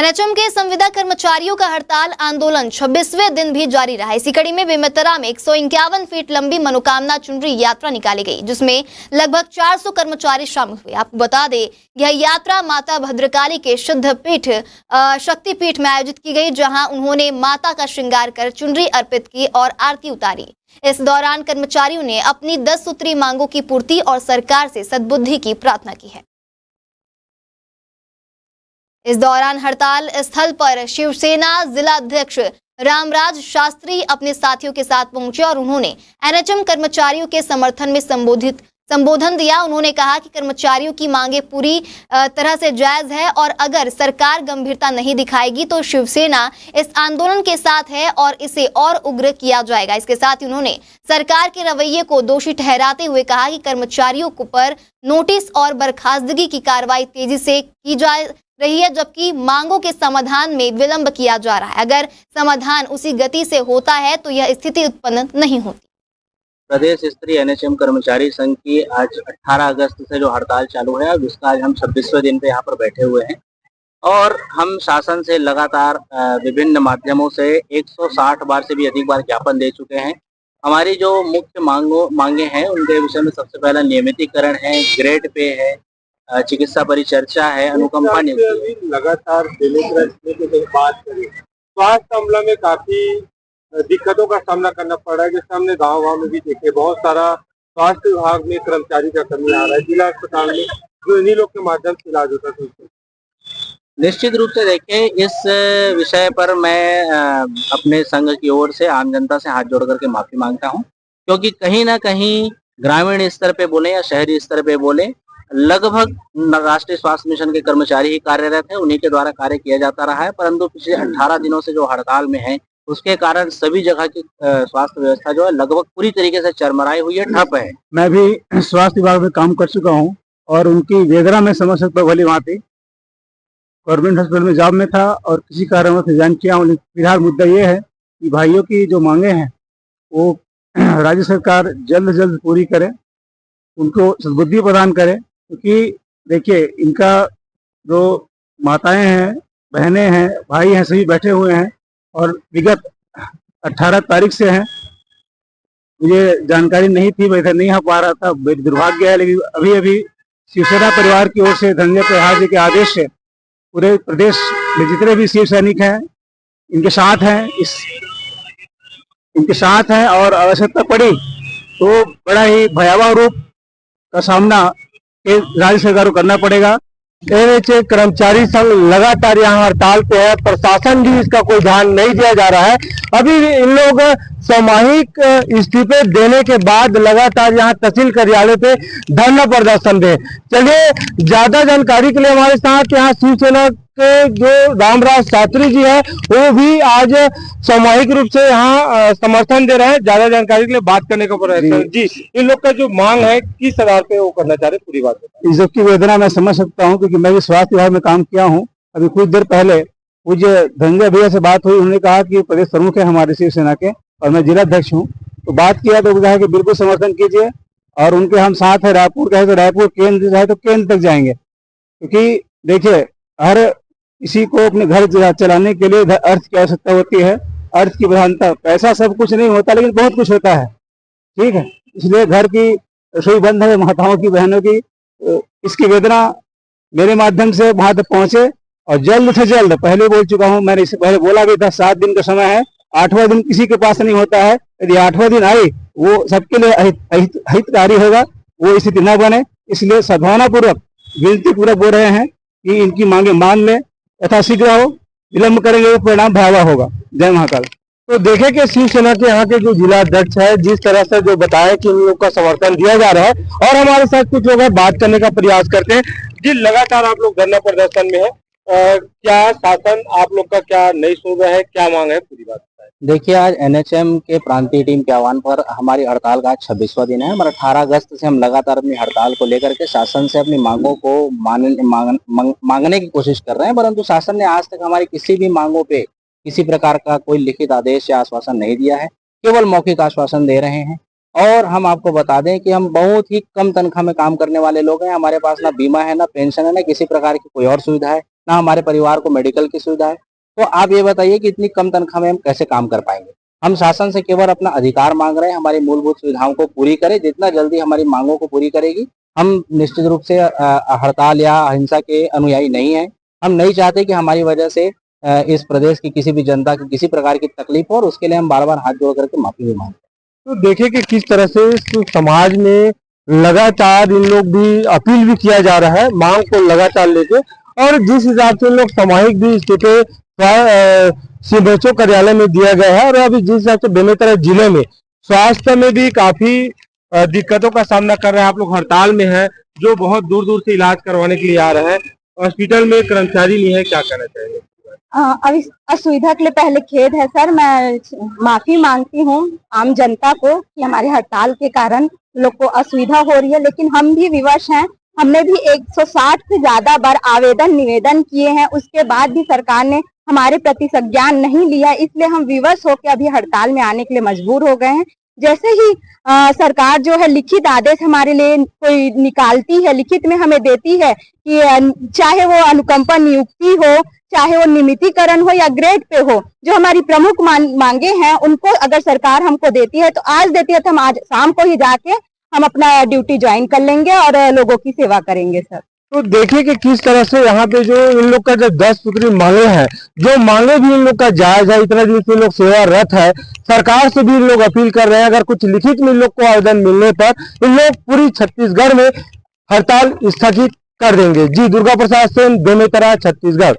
NHM के संविदा कर्मचारियों का हड़ताल आंदोलन 26वें दिन भी जारी रहा। इसी कड़ी में बेमेतरा में 151 फीट लंबी मनोकामना चुनरी यात्रा निकाली गई, जिसमें लगभग 400 कर्मचारी शामिल हुए। आपको बता दें, यह यात्रा माता भद्रकाली के शुद्ध पीठ शक्तिपीठ में आयोजित की गई, जहां उन्होंने माता का श्रृंगार कर चुनरी अर्पित की और आरती उतारी। इस दौरान कर्मचारियों ने अपनी 10 सूत्री मांगों की पूर्ति और सरकार से सद्बुद्धि की प्रार्थना की है। इस दौरान हड़ताल स्थल पर शिवसेना जिला अध्यक्ष रामराज शास्त्री अपने साथियों के साथ पहुंचे और उन्होंने एनएचएम कर्मचारियों के समर्थन में संबोधन दिया। उन्होंने कहा कि कर्मचारियों की मांगे पूरी तरह से जायज है और अगर सरकार गंभीरता नहीं दिखाएगी तो शिवसेना इस आंदोलन के साथ है और इसे और उग्र किया जाएगा। इसके साथ ही उन्होंने सरकार के रवैये को दोषी ठहराते हुए कहा कि कर्मचारियों पर नोटिस और बर्खास्तगी की कार्रवाई तेजी से की जा रही है, जबकि मांगों के समाधान में विलंब किया जा रहा है। अगर समाधान उसी गति से होता है तो यह स्थिति उत्पन्न नहीं होती। प्रदेश स्तरीय एनएचएम कर्मचारी संघ की आज 18 अगस्त से जो हड़ताल चालू है, अब इसका आज हम 26वें दिन पे यहाँ पर बैठे हुए हैं और हम शासन से लगातार विभिन्न माध्यमों से 160 बार से भी अधिक बार ज्ञापन दे चुके हैं। हमारी जो मुख्य मांगे हैं उनके विषय में सबसे पहला नियमितीकरण है, ग्रेड पे है, चिकित्सा परिचर्चा है, अनुकंपा नियुक्ति। लगातार की बात करें, स्वास्थ्य अमला में काफी दिक्कतों का सामना करना पड़ रहा है। जैसे हमने गांव में भी देखे, बहुत सारा स्वास्थ्य विभाग में कर्मचारी का कमी आ रहा है। जिला अस्पताल में जो इन्हीं लोग के माध्यम से इलाज होता है। निश्चित रूप से देखें, इस विषय पर मैं अपने संघ की ओर से आम जनता से हाथ जोड़ करके माफी मांगता हूं, क्योंकि कहीं ना कहीं ग्रामीण स्तर पे बोले या शहरी स्तर पे बोले, लगभग राष्ट्रीय स्वास्थ्य मिशन के कर्मचारी ही कार्यरत है, उन्हीं के द्वारा कार्य किया जाता रहा है। परंतु पिछले 18 दिनों से जो हड़ताल में है, उसके कारण सभी जगह की स्वास्थ्य व्यवस्था जो है लगभग पूरी तरीके से चरमराई हुई है, ठप है। मैं भी स्वास्थ्य विभाग में काम कर चुका हूं और उनकी वेदना में समझ सकता भली भांति। गवर्नमेंट हॉस्पिटल में जॉब में था और किसी कारणवश रिजाइन किया हूँ। फिलहाल मुद्दा ये है कि भाइयों की जो मांगे हैं वो राज्य सरकार जल्द से जल्द पूरी करे, उनको सद्बुद्धि प्रदान करे। क्योंकि देखिए, इनका जो माताएं हैं, बहनें हैं, भाई हैं, सभी बैठे हुए हैं और विगत 18 तारीख से हैं। मुझे जानकारी नहीं थी, मैं इधर नहीं आ पा रहा था, मेरी दुर्भाग्य है। लेकिन अभी अभी शिवसेना परिवार की ओर से धनंजय प्रहार जी के आदेश से पूरे प्रदेश में जितने भी शिव सैनिक हैं इनके साथ हैं और आवश्यकता पड़ी तो बड़ा ही भयावह रूप का सामना राज्य सरकार को करना पड़ेगा। एनएचएम कर्मचारी संघ लगातार यहाँ हड़ताल पे है, प्रशासन भी इसका कोई ध्यान नहीं दिया जा रहा है। अभी इन लोग सामूहिक इस्तीफे देने के बाद लगातार यहाँ तहसील कार्यालय पे धरना प्रदर्शन दे। चलिए, ज्यादा जानकारी के लिए हमारे साथ यहाँ शिवसेना के जो रामराज शास्त्री जी है, वो भी आज सामूहिक रूप से यहाँ समर्थन दे रहे हैं। ज्यादा जानकारी के लिए बात करने का प्रयास जी, इन लोग का जो मांग है किस आधार पे वो करना चाह रहे, पूरी बात बताइए। इस की वेदना मैं समझ सकता हूँ, क्योंकि मैं भी स्वास्थ्य विभाग में काम किया हूँ। अभी कुछ देर पहले मुझे धनंजय भैया से बात हुई, उन्होंने कहा कि प्रदेश प्रमुख है हमारे शिवसेना के और मैं जिला अध्यक्ष हूँ। तो बात किया तो कहा कि बिल्कुल समर्थन कीजिए और उनके हम साथ है। रायपुर का है तो रायपुर, केंद्र है तो केंद्र तक जाएंगे। क्योंकि देखिए, हर किसी को अपने घर चलाने के लिए अर्थ की आवश्यकता होती है। अर्थ की प्रधानता, पैसा सब कुछ नहीं होता लेकिन बहुत कुछ होता है, ठीक है। इसलिए घर की रसोई बंद है माताओं की, बहनों की। इसकी वेदना मेरे माध्यम से वहां तक पहुंचे और जल्द से जल्द, पहले बोल चुका हूं, मैंने इससे पहले बोला भी था, 7 दिन का समय है। 8वां दिन किसी के पास नहीं होता है। यदि 8वां दिन आए वो सबके लिए हितकारी होगा, वो स्थिति न बने। इसलिए सद्भावनापूर्वक, विनती पूर्वक बोल रहे हैं कि इनकी मांगे मान ले, यथाशीघ्र हो। विलंब करेंगे तो परिणाम भयावह होगा। जय महाकाल। तो देखें कि शिवसेना के यहाँ के जो जिला अध्यक्ष है, जिस तरह से जो बताया कि उन लोग का समर्थन दिया जा रहा है और हमारे साथ कुछ लोग बात करने का प्रयास करते हैं। जी, लगातार आप लोग धरना प्रदर्शन में है, क्या शासन आप लोग का क्या नहीं सुन रहा है, क्या मांग है, पूरी बात बताएं। देखिए, आज एनएचएम के प्रांतीय टीम के आह्वान पर हमारी हड़ताल का 26वां दिन है। हमारा 18 अगस्त से हम लगातार अपनी हड़ताल को लेकर के शासन से अपनी मांगों को मांगने की कोशिश कर रहे हैं, परंतु शासन ने आज तक हमारी किसी भी मांगों पे किसी प्रकार का कोई लिखित आदेश या आश्वासन नहीं दिया है, केवल मौखिक आश्वासन दे रहे हैं। और हम आपको बता दें कि हम बहुत ही कम तनख्वाह में काम करने वाले लोग हैं। हमारे पास ना बीमा है, ना पेंशन है, ना किसी प्रकार की कोई और सुविधा है, ना हमारे परिवार को मेडिकल की सुविधा है। तो आप ये बताइए कि इतनी कम तनख्वाह में हम कैसे काम कर पाएंगे। हम शासन से केवल अपना अधिकार मांग रहे हैं, हमारी मूलभूत सुविधाओं को पूरी करे। जितना जल्दी हमारी मांगों को पूरी करेगी, हम निश्चित रूप से हड़ताल या अहिंसा के अनुयायी नहीं हैं। हम नहीं चाहते कि हमारी वजह से इस प्रदेश की किसी भी जनता की किसी प्रकार की तकलीफ हो, और उसके लिए हम बार बार हाथ जोड़ करके माफी भी मांगते हैं। तो देखिए कि किस तरह से इस समाज में लगातार इन लोग भी अपील भी किया जा रहा है मांग को लगातार लेके, और जिस हिसाब से इन लोग सामूहिक भी इस्तीफे सीएमएचओ कार्यालय में दिया गया है, और अभी जिस हिसाब से बेमेतरा जिले में स्वास्थ्य में भी काफी दिक्कतों का सामना कर रहे हैं। आप लोग हड़ताल में हैं, जो बहुत दूर दूर से इलाज करवाने के लिए आ रहे हैं, हॉस्पिटल में कर्मचारी नहीं है, क्या कहना चाहेंगे? अभी असुविधा के लिए पहले खेद है सर, मैं माफी मांगती हूँ आम जनता को कि हमारे हड़ताल के कारण लोग को असुविधा हो रही है, लेकिन हम भी विवश हैं। हमने भी 160 से ज्यादा बार आवेदन निवेदन किए हैं, उसके बाद भी सरकार ने हमारे प्रति संज्ञान नहीं लिया, इसलिए हम विवश होकर अभी हड़ताल में आने के लिए मजबूर हो गए हैं। जैसे ही सरकार जो है लिखित आदेश हमारे लिए कोई निकालती है, लिखित में हमें देती है कि चाहे वो अनुकंपा नियुक्ति हो, चाहे वो नियमितीकरण हो या ग्रेड पे हो, जो हमारी प्रमुख मांगे हैं उनको अगर सरकार हमको देती है तो आज देती है, तो हम आज शाम को ही जाके हम अपना ड्यूटी ज्वाइन कर लेंगे और लोगों की सेवा करेंगे सर। तो देखिए कि किस तरह से यहाँ पे जो इन लोग का जो 10 सूत्री मांगे हैं, जो मांगे भी इन लोग का जायज है, इतना दिन से लोग सेवारत है, सरकार से भी इन लोग अपील कर रहे हैं अगर कुछ लिखित में इन लोग को आवेदन मिलने पर इन लोग पूरी छत्तीसगढ़ में हड़ताल स्थगित कर देंगे। जी, दुर्गा प्रसाद सेन, बेमेतरा, छत्तीसगढ़।